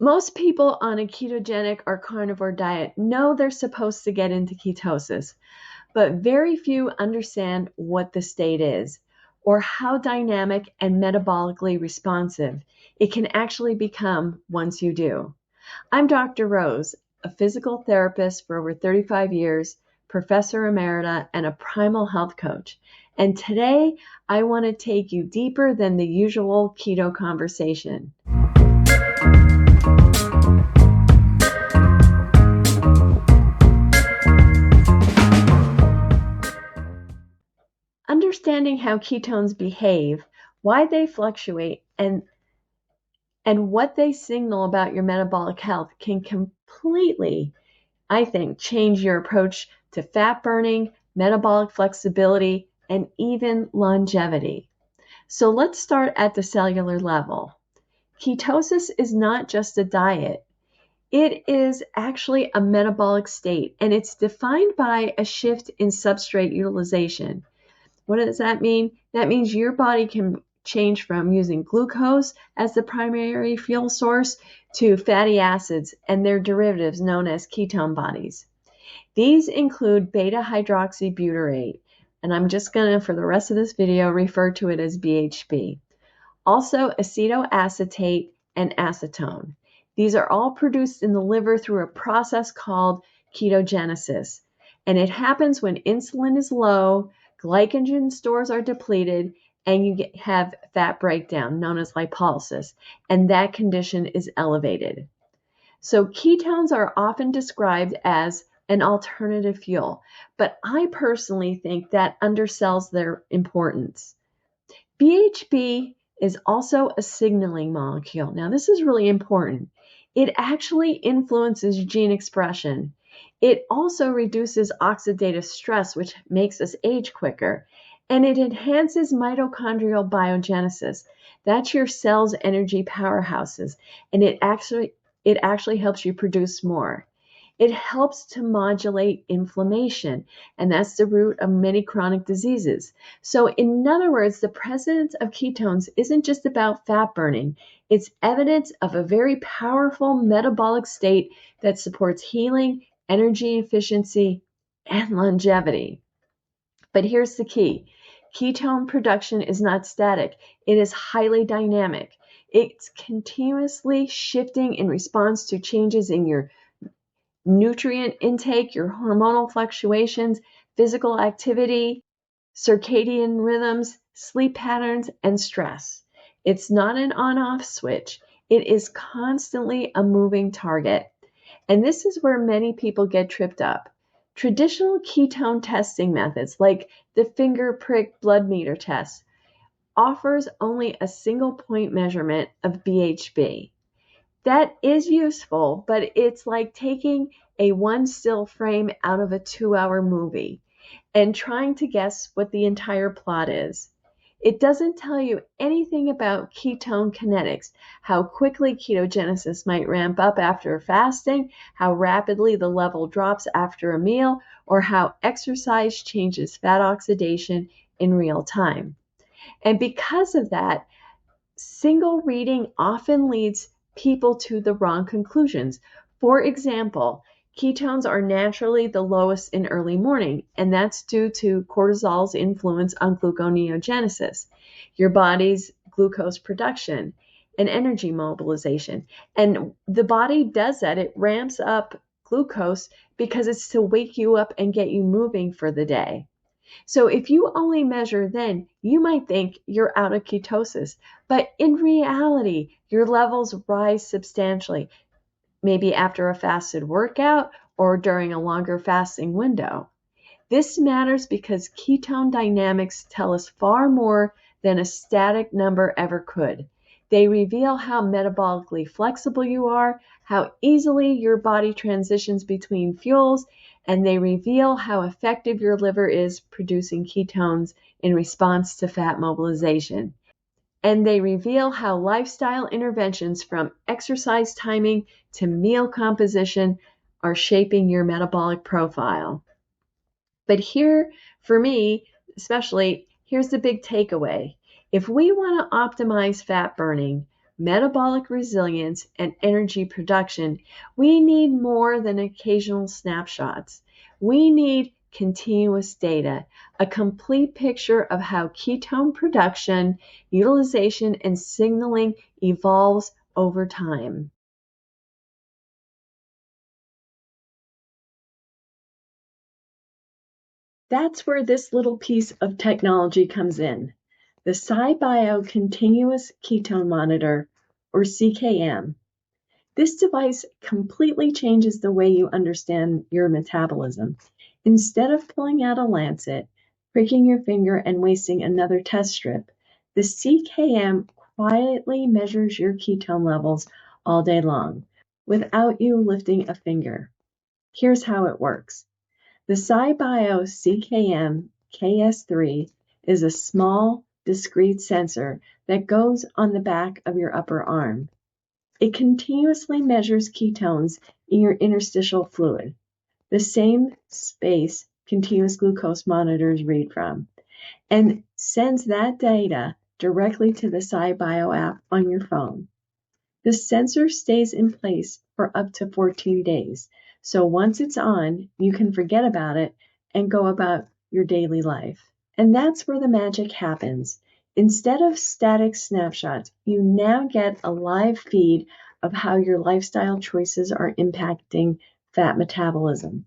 Most people on a ketogenic or carnivore diet know they're supposed to get into ketosis, but very few understand what the state is or how dynamic and metabolically responsive it can actually become once you do. I'm Dr. Rose, a physical therapist for over 35 years, professor emerita, and a Primal health coach. And today, I want to take you deeper than the usual keto conversation. Understanding how ketones behave, why they fluctuate, and what they signal about your metabolic health can completely, I think, change your approach to fat burning, metabolic flexibility, and even longevity. So let's start at the cellular level. Ketosis is not just a diet. It is actually a metabolic state, and it's defined by a shift in substrate utilization. What does that mean? That means your body can change from using glucose as the primary fuel source to fatty acids and their derivatives known as ketone bodies. These include beta-hydroxybutyrate, and I'm just going to, for the rest of this video, refer to it as BHB. Also acetoacetate and acetone. These are all produced in the liver through a process called ketogenesis, and it happens when insulin is low, glycogen stores are depleted, and you have fat breakdown known as lipolysis, and that condition is elevated. So ketones are often described as an alternative fuel, but I personally think that undersells their importance. BHB is also a signaling molecule. Now, this is really important. It actually influences gene expression. It also reduces oxidative stress, which makes us age quicker, and it enhances mitochondrial biogenesis. That's your cell's energy powerhouses, and it actually helps you produce more. It helps to modulate inflammation, and that's the root of many chronic diseases. So, in other words, the presence of ketones isn't just about fat burning, it's evidence of a very powerful metabolic state that supports healing, energy efficiency, and longevity. But here's the key. Ketone production is not static. It is highly dynamic. It's continuously shifting in response to changes in your nutrient intake, your hormonal fluctuations, physical activity, circadian rhythms, sleep patterns, and stress. It's not an on-off switch. It is constantly a moving target. And this is where many people get tripped up. Traditional ketone testing methods, like the finger prick blood meter test, offers only a single point measurement of BHB. That is useful, but it's like taking a one still frame out of a 2-hour movie and trying to guess what the entire plot is. It doesn't tell you anything about ketone kinetics, how quickly ketogenesis might ramp up after fasting, how rapidly the level drops after a meal, or how exercise changes fat oxidation in real time. And because of that, single reading often leads people to the wrong conclusions. For example, ketones are naturally the lowest in early morning, and that's due to cortisol's influence on gluconeogenesis, your body's glucose production and energy mobilization. And the body does that. It ramps up glucose because it's to wake you up and get you moving for the day. So if you only measure then, you might think you're out of ketosis, but in reality, your levels rise substantially, maybe after a fasted workout or during a longer fasting window. This matters because ketone dynamics tell us far more than a static number ever could. They reveal how metabolically flexible you are, how easily your body transitions between fuels, and they reveal how effective your liver is producing ketones in response to fat mobilization. And they reveal how lifestyle interventions from exercise timing to meal composition are shaping your metabolic profile. But here, for me, especially, here's the big takeaway. If we want to optimize fat burning, metabolic resilience, and energy production, we need more than occasional snapshots. We need continuous data, a complete picture of how ketone production, utilization, and signaling evolves over time. That's where this little piece of technology comes in. The SiBio Continuous Ketone Monitor, or CKM. This device completely changes the way you understand your metabolism. Instead of pulling out a lancet, pricking your finger, and wasting another test strip, the CKM quietly measures your ketone levels all day long without you lifting a finger. Here's how it works. The SiBio CKM KS3 is a small, discrete sensor that goes on the back of your upper arm. It continuously measures ketones in your interstitial fluid, the same space continuous glucose monitors read from, and sends that data directly to the SiBio app on your phone. The sensor stays in place for up to 14 days, so once it's on, you can forget about it and go about your daily life. And that's where the magic happens. Instead of static snapshots, you now get a live feed of how your lifestyle choices are impacting fat metabolism.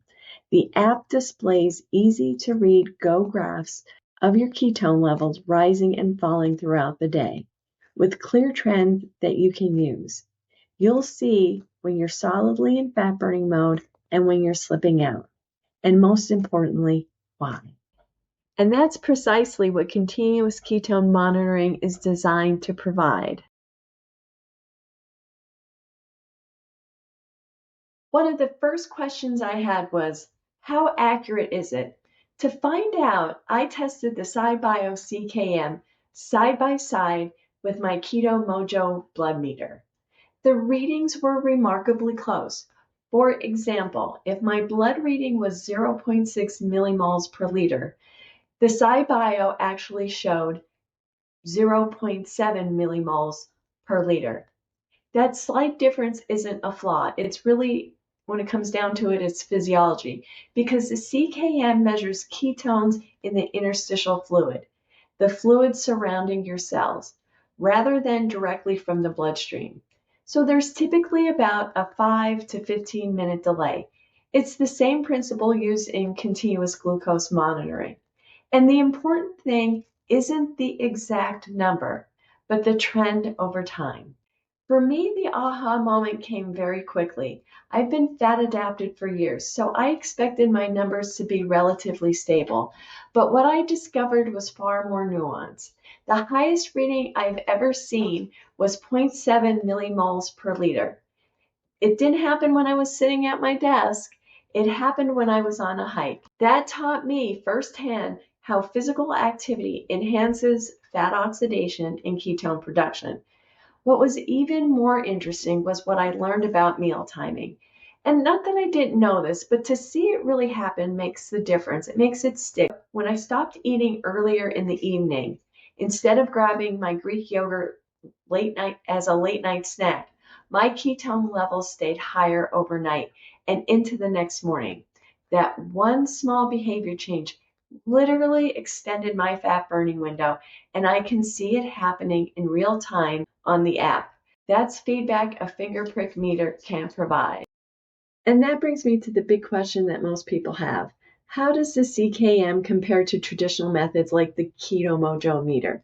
The app displays easy-to-read Go graphs of your ketone levels rising and falling throughout the day, with clear trends that you can use. You'll see when you're solidly in fat burning mode and when you're slipping out. And most importantly, why. And that's precisely what continuous ketone monitoring is designed to provide. One of the first questions I had was, how accurate is it? To find out, I tested the SiBio CKM side by side with my Keto Mojo blood meter. The readings were remarkably close. For example, if my blood reading was 0.6 millimoles per liter, the SiBio actually showed 0.7 millimoles per liter. That slight difference isn't a flaw. It's really, when it comes down to it, it's physiology, because the CKM measures ketones in the interstitial fluid, the fluid surrounding your cells, rather than directly from the bloodstream. So there's typically about a 5 to 15 minute delay. It's the same principle used in continuous glucose monitoring. And the important thing isn't the exact number, but the trend over time. For me, the aha moment came very quickly. I've been fat adapted for years, so I expected my numbers to be relatively stable. But what I discovered was far more nuanced. The highest reading I've ever seen was 0.7 millimoles per liter. It didn't happen when I was sitting at my desk. It happened when I was on a hike. That taught me firsthand how physical activity enhances fat oxidation and ketone production. What was even more interesting was what I learned about meal timing. And not that I didn't know this, but to see it really happen makes the difference. It makes it stick. When I stopped eating earlier in the evening, instead of grabbing my Greek yogurt late night as a late night snack, my ketone levels stayed higher overnight and into the next morning. That one small behavior change literally extended my fat burning window, and I can see it happening in real time on the app. That's feedback a finger prick meter can't provide. And that brings me to the big question that most people have. How does the CKM compare to traditional methods like the Keto Mojo meter?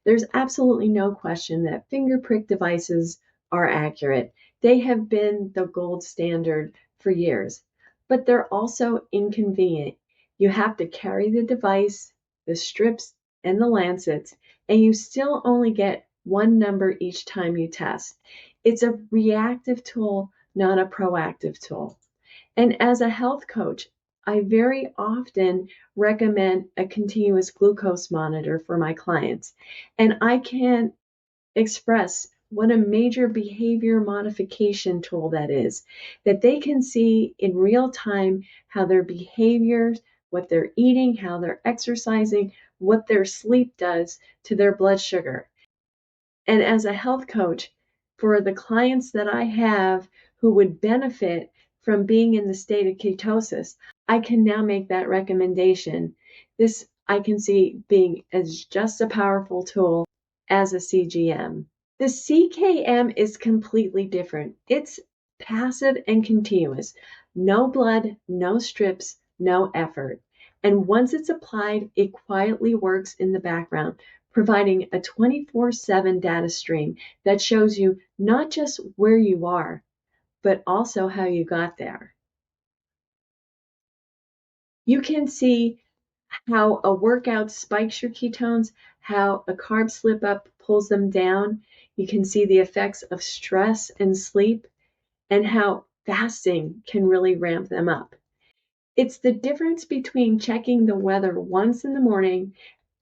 There's absolutely no question that finger prick devices are accurate. They have been the gold standard for years, but they're also inconvenient. You have to carry the device, the strips, and the lancets, and you still only get one number each time you test. It's a reactive tool, not a proactive tool. And as a health coach, I very often recommend a continuous glucose monitor for my clients. And I can express what a major behavior modification tool that is, that they can see in real time how their behaviors, what they're eating, how they're exercising, what their sleep does to their blood sugar. And as a health coach, for the clients that I have who would benefit from being in the state of ketosis, I can now make that recommendation. This I can see being as just a powerful tool as a CGM. The CKM is completely different. It's passive and continuous. No blood, no strips, no effort. And once it's applied, it quietly works in the background, providing a 24/7 data stream that shows you not just where you are, but also how you got there. You can see how a workout spikes your ketones, how a carb slip up pulls them down. You can see the effects of stress and sleep, and how fasting can really ramp them up. It's the difference between checking the weather once in the morning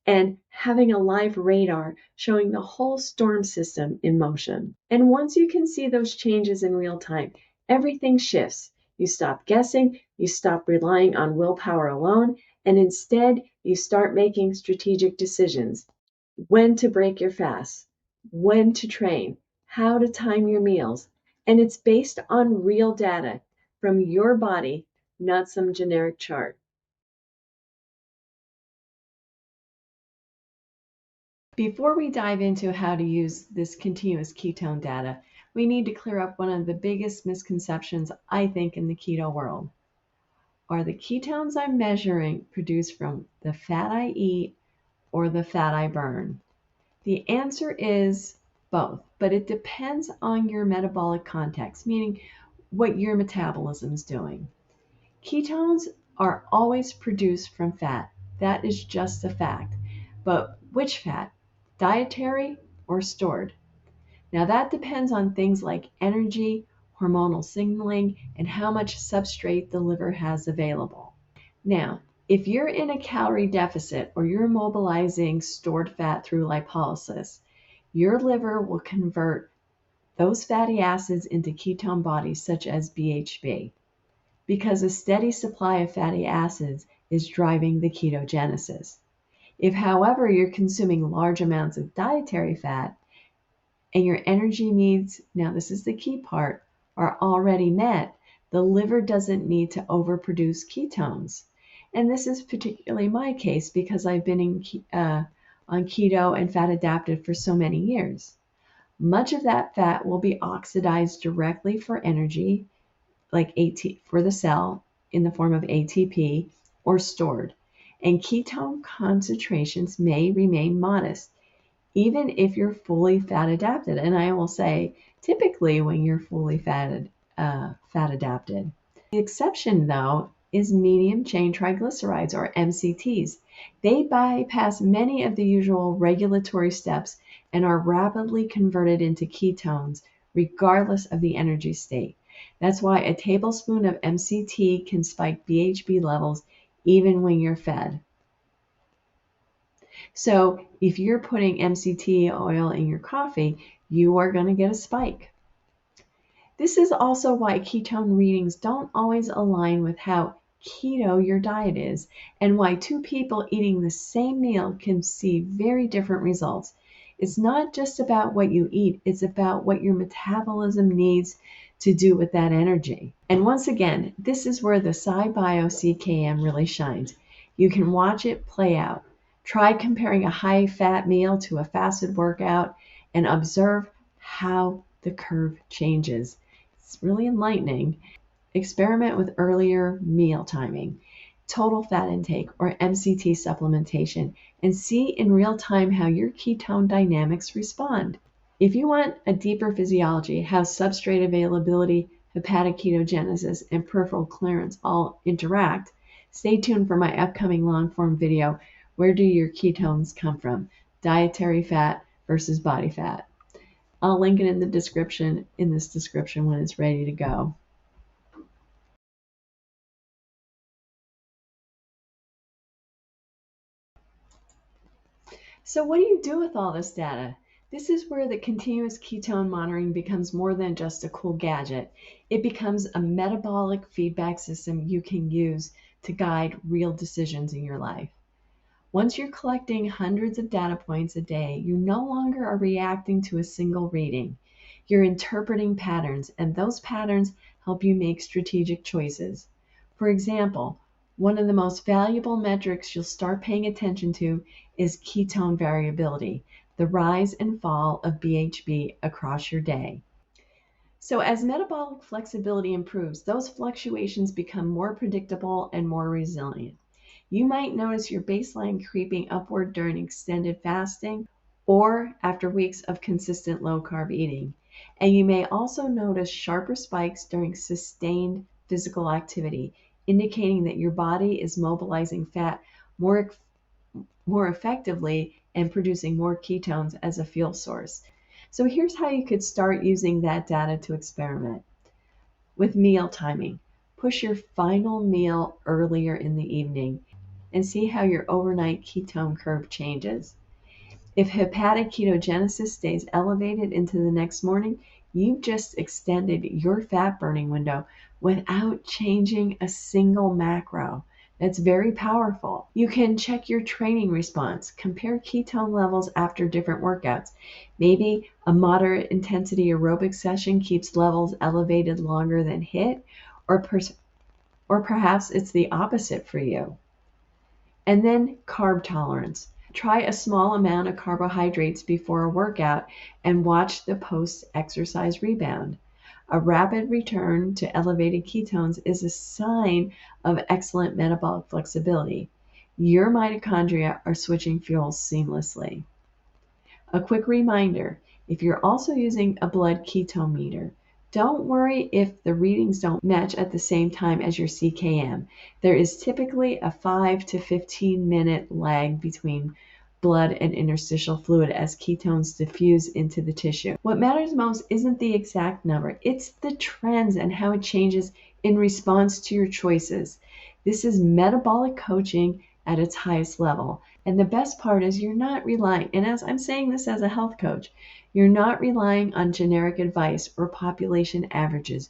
and having a live radar showing the whole storm system in motion. And once you can see those changes in real time, everything shifts. You stop guessing, you stop relying on willpower alone, and instead you start making strategic decisions. When to break your fast, when to train, how to time your meals. And it's based on real data from your body, not some generic chart. Before we dive into how to use this continuous ketone data, we need to clear up one of the biggest misconceptions, I think, in the keto world. Are the ketones I'm measuring produced from the fat I eat or the fat I burn? The answer is both, but it depends on your metabolic context, meaning what your metabolism is doing. Ketones are always produced from fat. That is just a fact. But which fat? Dietary or stored? Now that depends on things like energy, hormonal signaling, and how much substrate the liver has available. Now, if you're in a calorie deficit or you're mobilizing stored fat through lipolysis, your liver will convert those fatty acids into ketone bodies such as BHB, because a steady supply of fatty acids is driving the ketogenesis. If, however, you're consuming large amounts of dietary fat and your energy needs, now this is the key part, are already met, the liver doesn't need to overproduce ketones. And this is particularly my case because I've been on keto and fat adapted for so many years. Much of that fat will be oxidized directly for energy, like for the cell in the form of ATP, or stored. And ketone concentrations may remain modest, even if you're fully fat adapted. And I will say, typically when you're fully fat adapted. The exception, though, is medium chain triglycerides, or MCTs. They bypass many of the usual regulatory steps and are rapidly converted into ketones, regardless of the energy state. That's why a tablespoon of MCT can spike BHB levels even when you're fed. So if you're putting MCT oil in your coffee, you are going to get a spike. This is also why ketone readings don't always align with how keto your diet is, and why two people eating the same meal can see very different results. It's not just about what you eat, it's about what your metabolism needs to do with that energy. And once again, this is where the SiBio CKM really shines. You can watch it play out. Try comparing a high-fat meal to a fasted workout and observe how the curve changes. It's really enlightening. Experiment with earlier meal timing, total fat intake, or MCT supplementation, and see in real time how your ketone dynamics respond. If you want a deeper physiology, how substrate availability, hepatic ketogenesis, and peripheral clearance all interact, stay tuned for my upcoming long-form video, Where Do Your Ketones Come From? Dietary fat versus body fat. I'll link it in this description when it's ready to go. So what do you do with all this data? This is where the continuous ketone monitoring becomes more than just a cool gadget. It becomes a metabolic feedback system you can use to guide real decisions in your life. Once you're collecting hundreds of data points a day, you no longer are reacting to a single reading. You're interpreting patterns, and those patterns help you make strategic choices. For example, one of the most valuable metrics you'll start paying attention to is ketone variability, the rise and fall of BHB across your day. So as metabolic flexibility improves, those fluctuations become more predictable and more resilient. You might notice your baseline creeping upward during extended fasting or after weeks of consistent low-carb eating. And you may also notice sharper spikes during sustained physical activity, indicating that your body is mobilizing fat more effectively and producing more ketones as a fuel source. So here's how you could start using that data to experiment. With meal timing, push your final meal earlier in the evening and see how your overnight ketone curve changes. If hepatic ketogenesis stays elevated into the next morning, you've just extended your fat burning window without changing a single macro. That's very powerful. You can check your training response, compare ketone levels after different workouts. Maybe a moderate intensity aerobic session keeps levels elevated longer than HIIT, or perhaps it's the opposite for you. And then carb tolerance. Try a small amount of carbohydrates before a workout and watch the post-exercise rebound. A rapid return to elevated ketones is a sign of excellent metabolic flexibility. Your mitochondria are switching fuels seamlessly. A quick reminder, if you're also using a blood ketone meter, don't worry if the readings don't match at the same time as your CKM. There is typically a 5 to 15 minute lag between blood and interstitial fluid as ketones diffuse into the tissue. What matters most isn't the exact number, it's the trends and how it changes in response to your choices. This is metabolic coaching at its highest level. And the best part is you're not relying, and as I'm saying this as a health coach, you're not relying on generic advice or population averages.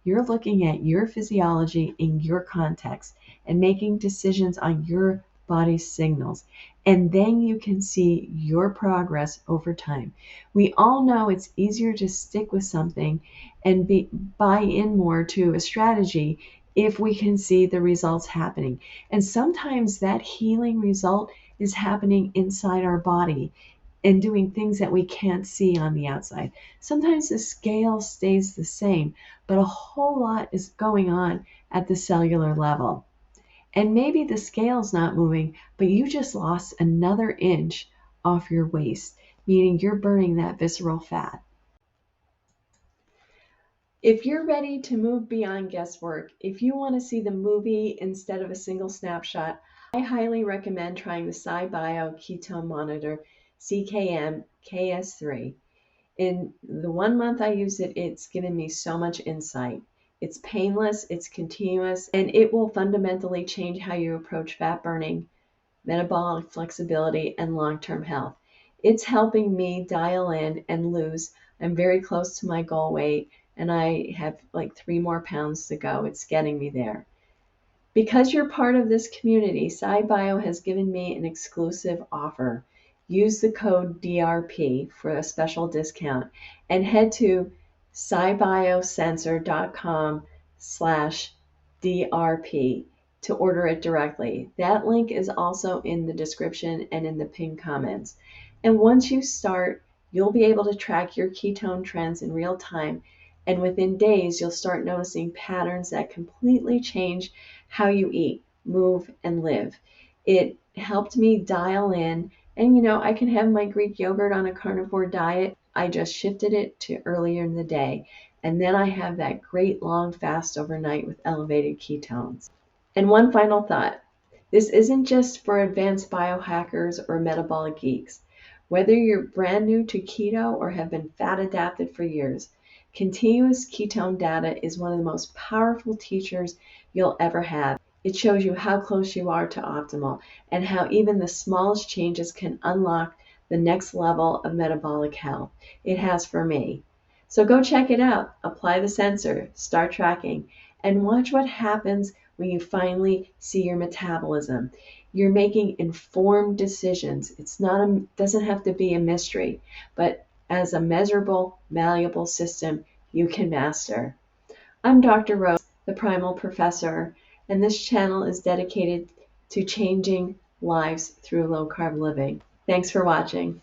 You're looking at your physiology in your context and making decisions on your body's signals. And then you can see your progress over time. We all know it's easier to stick with something and buy in more to a strategy if we can see the results happening. And sometimes that healing result is happening inside our body and doing things that we can't see on the outside. Sometimes the scale stays the same, but a whole lot is going on at the cellular level. And maybe the scale's not moving, but you just lost another inch off your waist, meaning you're burning that visceral fat. If you're ready to move beyond guesswork, if you want to see the movie instead of a single snapshot, I highly recommend trying the SiBio Ketone Monitor CKM KS3. In the 1 month I used it, it's given me so much insight. It's painless, it's continuous, and it will fundamentally change how you approach fat burning, metabolic flexibility, and long-term health. It's helping me dial in and lose. I'm very close to my goal weight, and I have like 3 more pounds to go. It's getting me there. Because you're part of this community, SiBio has given me an exclusive offer. Use the code DRP for a special discount and head to SiBioSensor.com/DRP to order it directly. That link is also in the description and in the pinned comments. And once you start, you'll be able to track your ketone trends in real time. And within days, you'll start noticing patterns that completely change how you eat, move, and live. It helped me dial in, and I can have my Greek yogurt on a carnivore diet. I just shifted it to earlier in the day. And then I have that great long fast overnight with elevated ketones. And one final thought. This isn't just for advanced biohackers or metabolic geeks. Whether you're brand new to keto or have been fat adapted for years, continuous ketone data is one of the most powerful teachers you'll ever have. It shows you how close you are to optimal and how even the smallest changes can unlock the next level of metabolic health. It has for me. So go check it out. Apply the sensor, start tracking, and watch what happens when you finally see your metabolism. You're making informed decisions. Doesn't have to be a mystery, but as a measurable, malleable system you can master. I'm Dr. Rose, the Primal Professor, and this channel is dedicated to changing lives through low-carb living. Thanks for watching.